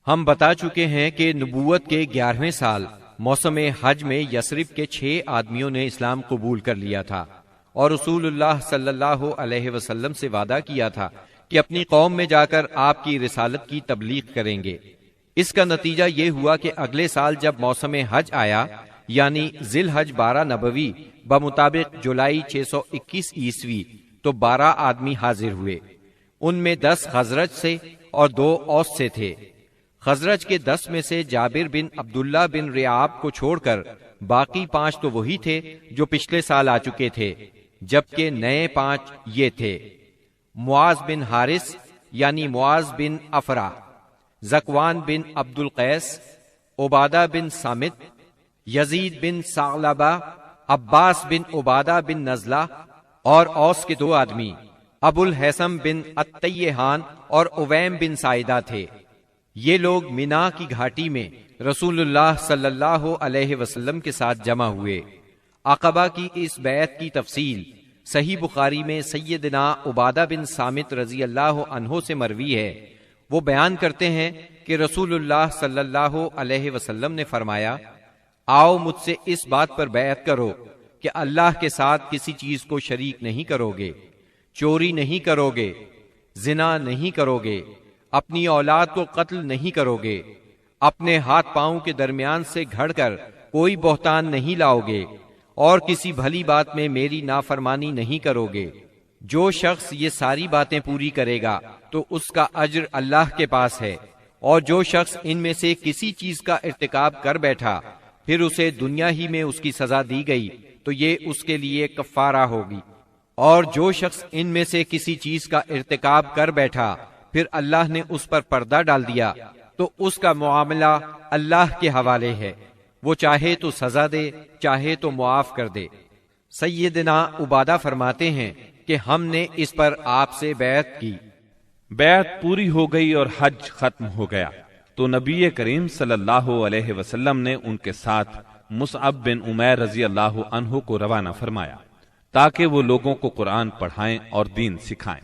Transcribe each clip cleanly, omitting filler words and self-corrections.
ہم بتا چکے ہیں کہ نبوت کے 11ویں سال موسم حج میں یثرب کے 6 آدمیوں نے اسلام قبول کر لیا تھا اور رسول اللہ صلی اللہ علیہ وسلم سے وعدہ کیا تھا کہ اپنی قوم میں جا کر آپ کی رسالت کی تبلیغ کریں گے۔ اس کا نتیجہ یہ ہوا کہ اگلے سال جب موسم حج آیا یعنی ذی الحج 12 نبوی بمطابق جولائی 621 عیسوی تو 12 آدمی حاضر ہوئے۔ ان میں 10 خزرج سے اور 2 اوس سے تھے۔ خزرج کے 10 میں سے جابر بن عبداللہ بن ریعاب کو چھوڑ کر باقی 5 تو وہی تھے جو پچھلے سال آ چکے تھے، جبکہ نئے 5 یہ تھے: معاذ بن حارث یعنی معاذ بن افرا، زکوان بن عبد القیس، عبادہ بن صامت، یزید بن ثعلبہ، عباس بن عبادہ بن نزلہ، اور اوس کے 2 آدمی ابو الحسم بن التیہان اور اویم بن سائدہ تھے۔ یہ لوگ مینا کی گھاٹی میں رسول اللہ صلی اللہ علیہ وسلم کے ساتھ جمع ہوئے۔ عقبہ کی اس بیعت کی تفصیل صحیح بخاری میں سیدنا عبادہ بن صامت رضی اللہ عنہ سے مروی ہے۔ وہ بیان کرتے ہیں کہ رسول اللہ صلی اللہ علیہ وسلم نے فرمایا، آؤ مجھ سے اس بات پر بیعت کرو کہ اللہ کے ساتھ کسی چیز کو شریک نہیں کرو گے، چوری نہیں کرو گے، زنا نہیں کرو گے، اپنی اولاد کو قتل نہیں کرو گے، اپنے ہاتھ پاؤں کے درمیان سے گھڑ کر کوئی بہتان نہیں لاؤ گے، اور کسی بھلی بات میں میری نافرمانی نہیں کرو گے۔ جو شخص یہ ساری باتیں پوری کرے گا تو اس کا اجر اللہ کے پاس ہے، اور جو شخص ان میں سے کسی چیز کا ارتکاب کر بیٹھا پھر اسے دنیا ہی میں اس کی سزا دی گئی تو یہ اس کے لیے کفارہ ہوگی، اور جو شخص ان میں سے کسی چیز کا ارتکاب کر بیٹھا پھر اللہ نے اس پر پردہ ڈال دیا تو اس کا معاملہ اللہ کے حوالے ہے، وہ چاہے تو سزا دے چاہے تو معاف کر دے۔ سیدنا عبادہ فرماتے ہیں کہ ہم نے اس پر آپ سے بیعت کی۔ بیعت پوری ہو گئی اور حج ختم ہو گیا تو نبی کریم صلی اللہ علیہ وسلم نے ان کے ساتھ مصعب بن عمیر رضی اللہ عنہ کو روانہ فرمایا تاکہ وہ لوگوں کو قرآن پڑھائیں اور دین سکھائیں۔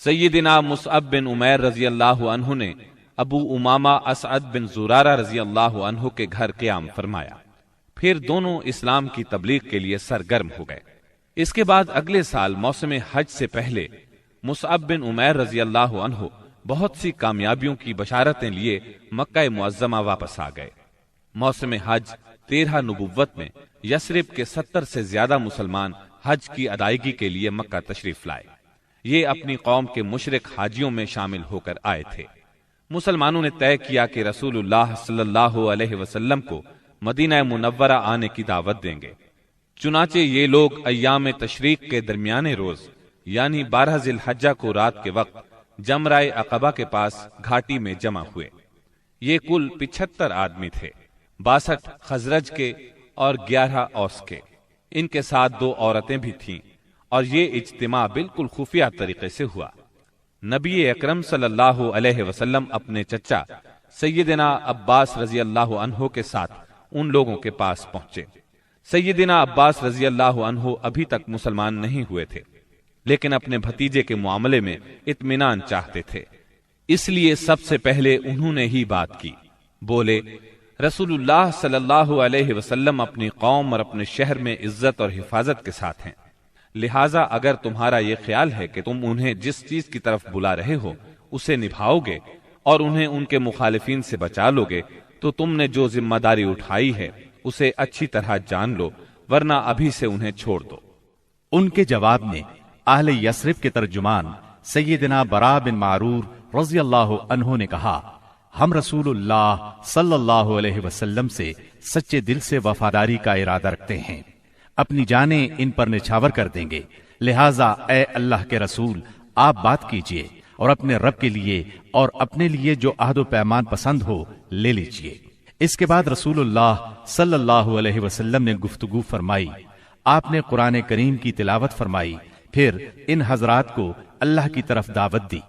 سیدنا مصعب بن عمیر رضی اللہ عنہ نے ابو امامہ اسعد بن زرارہ رضی اللہ عنہ کے گھر قیام فرمایا، پھر دونوں اسلام کی تبلیغ کے لیے سرگرم ہو گئے۔ اس کے بعد اگلے سال موسم حج سے پہلے مصعب بن عمیر رضی اللہ عنہ بہت سی کامیابیوں کی بشارتیں لیے مکہ معظمہ واپس آ گئے۔ موسم حج 13 نبوت میں یثرب کے 70 سے زیادہ مسلمان حج کی ادائیگی کے لیے مکہ تشریف لائے۔ یہ اپنی قوم کے مشرک حاجیوں میں شامل ہو کر آئے تھے۔ مسلمانوں نے طے کیا کہ رسول اللہ صلی اللہ علیہ وسلم کو مدینہ منورہ آنے کی دعوت دیں گے۔ چنانچہ یہ لوگ ایام تشریق کے درمیانے روز یعنی 12 ذی الحجہ کو رات کے وقت جمرہ عقبہ کے پاس گھاٹی میں جمع ہوئے۔ یہ کل 75 آدمی تھے، 62 خزرج کے اور 11 اوس کے۔ ان کے ساتھ 2 عورتیں بھی تھیں، اور یہ اجتماع بالکل خفیہ طریقے سے ہوا۔ نبی اکرم صلی اللہ علیہ وسلم اپنے چچا سیدنا عباس رضی اللہ عنہ کے ساتھ ان لوگوں کے پاس پہنچے۔ سیدنا عباس رضی اللہ عنہ ابھی تک مسلمان نہیں ہوئے تھے، لیکن اپنے بھتیجے کے معاملے میں اطمینان چاہتے تھے، اس لیے سب سے پہلے انہوں نے ہی بات کی۔ بولے، رسول اللہ صلی اللہ علیہ وسلم اپنی قوم اور اپنے شہر میں عزت اور حفاظت کے ساتھ ہیں، لہٰذا اگر تمہارا یہ خیال ہے کہ تم انہیں جس چیز کی طرف بلا رہے ہو اسے نبھاؤ گے اور انہیں ان کے مخالفین سے بچا لو گے تو تم نے جو ذمہ داری اٹھائی ہے اسے اچھی طرح جان لو، ورنہ ابھی سے انہیں چھوڑ دو۔ ان کے جواب میں اہل یثرب کے ترجمان سیدنا برا بن معرور رضی اللہ عنہ نے کہا، ہم رسول اللہ صلی اللہ علیہ وسلم سے سچے دل سے وفاداری کا ارادہ رکھتے ہیں، اپنی جانیں ان پر نچھاور کر دیں گے، لہٰذا اے اللہ کے رسول آپ بات کیجئے اور اپنے رب کے لیے اور اپنے لیے جو عہد و پیمان پسند ہو لے لیجئے۔ اس کے بعد رسول اللہ صلی اللہ علیہ وسلم نے گفتگو فرمائی، آپ نے قرآن کریم کی تلاوت فرمائی، پھر ان حضرات کو اللہ کی طرف دعوت دی،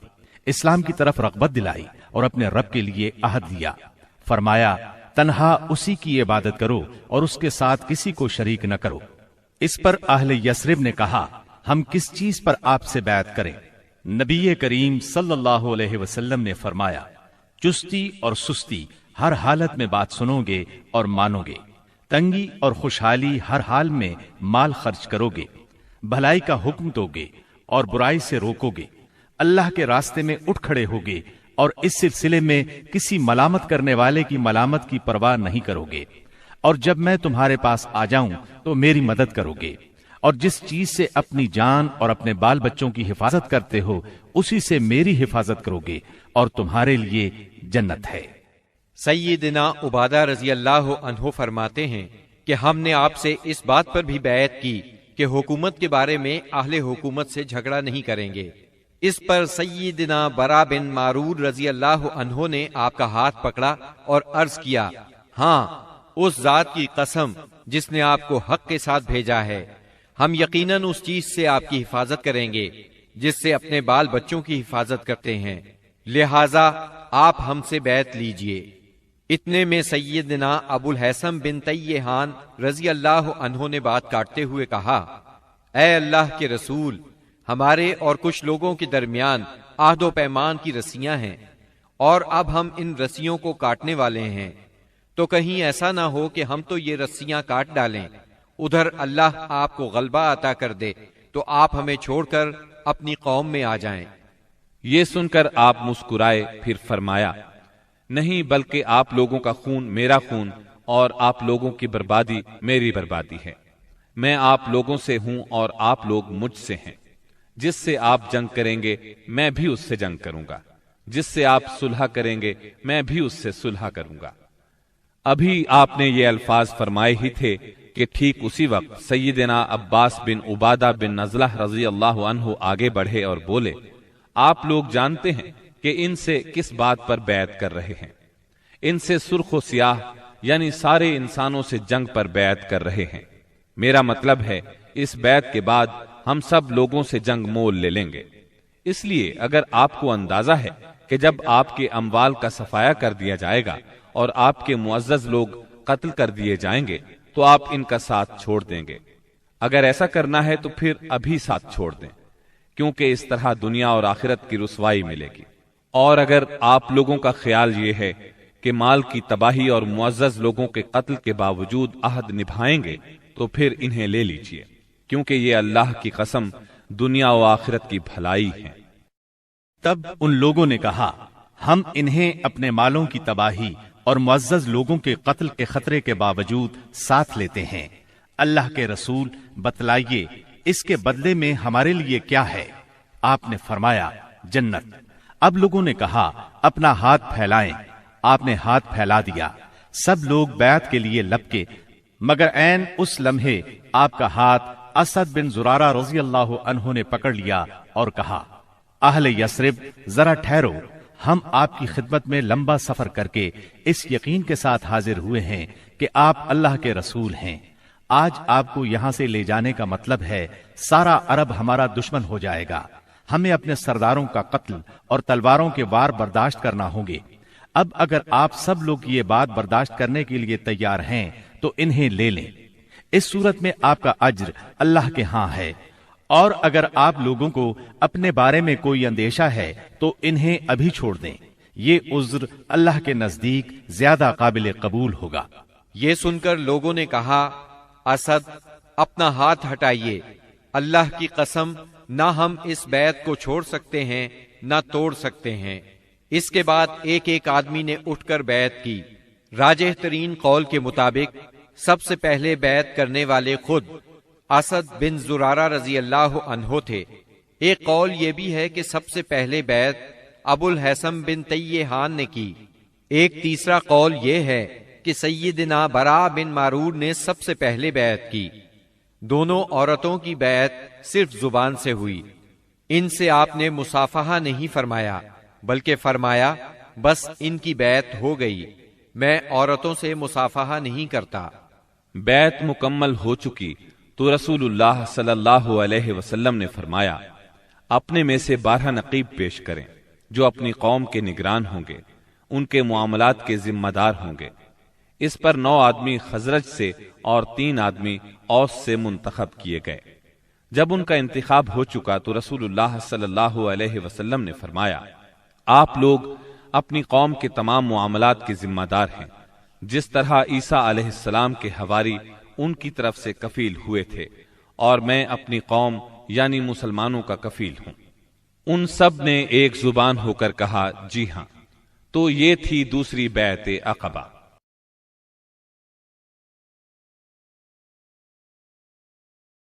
اسلام کی طرف رغبت دلائی اور اپنے رب کے لیے عہد لیا۔ فرمایا، تنہا اسی کی عبادت کرو اور اس کے ساتھ کسی کو شریک نہ کرو۔ اس پر اہل یثرب نے کہا، ہم کس چیز پر آپ سے بیعت کریں؟ نبی کریم صلی اللہ علیہ وسلم نے فرمایا، چستی اور سستی ہر حالت میں بات سنو گے اور مانو گے، تنگی اور خوشحالی ہر حال میں مال خرچ کرو گے، بھلائی کا حکم دو گے اور برائی سے روکو گے، اللہ کے راستے میں اٹھ کھڑے ہوگے اور اس سلسلے میں کسی ملامت کرنے والے کی ملامت کی پرواہ نہیں کرو گے، اور جب میں تمہارے پاس آ جاؤں تو میری مدد کرو گے، اور جس چیز سے اپنی جان اور اپنے بال بچوں کی حفاظت کرتے ہو اسی سے میری حفاظت کرو گے، اور تمہارے لیے جنت ہے۔ سیدنا عبادہ رضی اللہ عنہ فرماتے ہیں کہ ہم نے آپ سے اس بات پر بھی بیعت کی کہ حکومت کے بارے میں اہل حکومت سے جھگڑا نہیں کریں گے۔ اس پر سیدنا برا بن معرور رضی اللہ عنہ نے آپ کا ہاتھ پکڑا اور عرض کیا، ہاں اس ذات کی قسم جس نے آپ کو حق کے ساتھ بھیجا ہے، ہم یقیناً اس چیز سے آپ کی حفاظت کریں گے جس سے اپنے بال بچوں کی حفاظت کرتے ہیں، لہذا آپ ہم سے بیعت لیجئے۔ اتنے میں سیدنا ابو الحسن بن تیہان رضی اللہ عنہ نے بات کاٹتے ہوئے کہا، اے اللہ کے رسول، ہمارے اور کچھ لوگوں کے درمیان عہد و پیمان کی رسیاں ہیں، اور اب ہم ان رسیوں کو کاٹنے والے ہیں، تو کہیں ایسا نہ ہو کہ ہم تو یہ رسیاں کاٹ ڈالیں، ادھر اللہ آپ کو غلبہ عطا کر دے تو آپ ہمیں چھوڑ کر اپنی قوم میں آ جائیں۔ یہ سن کر آپ مسکرائے، پھر فرمایا، نہیں بلکہ آپ لوگوں کا خون میرا خون اور آپ لوگوں کی بربادی میری بربادی ہے۔ میں آپ لوگوں سے ہوں اور آپ لوگ مجھ سے ہیں۔ جس سے آپ جنگ کریں گے میں بھی اس سے جنگ کروں گا، جس سے آپ صلح کریں گے میں بھی اس سے صلح کروں گا۔ ابھی آپ نے یہ الفاظ فرمائے ہی تھے کہ ٹھیک اسی وقت سیدنا عباس بن عبادہ بن نزلہ رضی اللہ عنہ آگے بڑھے اور بولے، آپ لوگ جانتے ہیں کہ ان سے کس بات پر بیعت کر رہے ہیں؟ ان سے سرخ و سیاہ یعنی سارے انسانوں سے جنگ پر بیعت کر رہے ہیں۔ میرا مطلب ہے اس بیعت کے بعد ہم سب لوگوں سے جنگ مول لے لیں گے۔ اس لیے اگر آپ کو اندازہ ہے کہ جب آپ کے اموال کا صفایا کر دیا جائے گا اور آپ کے معزز لوگ قتل کر دیے جائیں گے تو آپ ان کا ساتھ چھوڑ دیں گے۔ اگر ایسا کرنا ہے تو پھر ابھی ساتھ چھوڑ دیں، کیونکہ اس طرح دنیا اور آخرت کی رسوائی ملے گی۔ اور اگر آپ لوگوں کا خیال یہ ہے کہ مال کی تباہی اور معزز لوگوں کے قتل کے باوجود عہد نبھائیں گے تو پھر انہیں لے لیجئے، کیونکہ یہ اللہ کی قسم دنیا و آخرت کی بھلائی ہے۔ تب ان لوگوں نے کہا، ہم انہیں اپنے مالوں کی تباہی اور معزز لوگوں کے قتل کے خطرے کے باوجود ساتھ لیتے ہیں۔ اللہ کے رسول بتلائیے اس کے بدلے میں ہمارے لیے کیا ہے؟ آپ نے فرمایا، جنت۔ اب لوگوں نے کہا، اپنا ہاتھ پھیلائیں۔ آپ نے ہاتھ پھیلا دیا، سب لوگ بیعت کے لیے لپکے، مگر عین اس لمحے آپ کا ہاتھ اسد بن زرارہ رضی اللہ عنہ نے پکڑ لیا اور کہا، اہل یثرب ذرا ٹھہرو، ہم آپ کی خدمت میں لمبا سفر کر کے اس یقین کے ساتھ حاضر ہوئے ہیں کہ آپ اللہ کے رسول ہیں۔ آج آپ کو یہاں سے لے جانے کا مطلب ہے سارا عرب ہمارا دشمن ہو جائے گا، ہمیں اپنے سرداروں کا قتل اور تلواروں کے وار برداشت کرنا ہوں گے۔ اب اگر آپ سب لوگ یہ بات برداشت کرنے کے لیے تیار ہیں تو انہیں لے لیں، اس صورت میں آپ کا اجر اللہ کے ہاں ہے، اور اگر آپ لوگوں کو اپنے بارے میں کوئی اندیشہ ہے تو انہیں ابھی چھوڑ دیں، یہ عذر اللہ کے نزدیک زیادہ قابل قبول ہوگا۔ یہ سن کر لوگوں نے کہا، اسد اپنا ہاتھ ہٹائیے، اللہ کی قسم نہ ہم اس بیعت کو چھوڑ سکتے ہیں نہ توڑ سکتے ہیں۔ اس کے بعد ایک ایک آدمی نے اٹھ کر بیعت کی۔ راجح ترین قول کے مطابق سب سے پہلے بیعت کرنے والے خود اسد بن زرارہ رضی اللہ عنہ تھے۔ ایک قول یہ بھی ہے کہ سب سے پہلے بیعت ابو الحسن بن تیہان نے کی۔ ایک تیسرا قول یہ ہے کہ سیدنا برا بن معرور نے سب سے پہلے بیعت کی۔ دونوں عورتوں کی بیعت صرف زبان سے ہوئی، ان سے آپ نے مصافحہ نہیں فرمایا، بلکہ فرمایا بس ان کی بیعت ہو گئی، میں عورتوں سے مصافحہ نہیں کرتا۔ بیعت مکمل ہو چکی تو رسول اللہ صلی اللہ علیہ وسلم نے فرمایا، اپنے میں سے 12 نقیب پیش کریں جو اپنی قوم کے نگران ہوں گے، ان کے معاملات کے ذمہ دار ہوں گے۔ اس پر 9 آدمی خزرج سے اور 3 آدمی اوس سے منتخب کیے گئے۔ جب ان کا انتخاب ہو چکا تو رسول اللہ صلی اللہ علیہ وسلم نے فرمایا، آپ لوگ اپنی قوم کے تمام معاملات کے ذمہ دار ہیں، جس طرح عیسیٰ علیہ السلام کے حواری ان کی طرف سے کفیل ہوئے تھے، اور میں اپنی قوم یعنی مسلمانوں کا کفیل ہوں۔ ان سب نے ایک زبان ہو کر کہا جی ہاں۔ تو یہ تھی دوسری بیعت عقبہ۔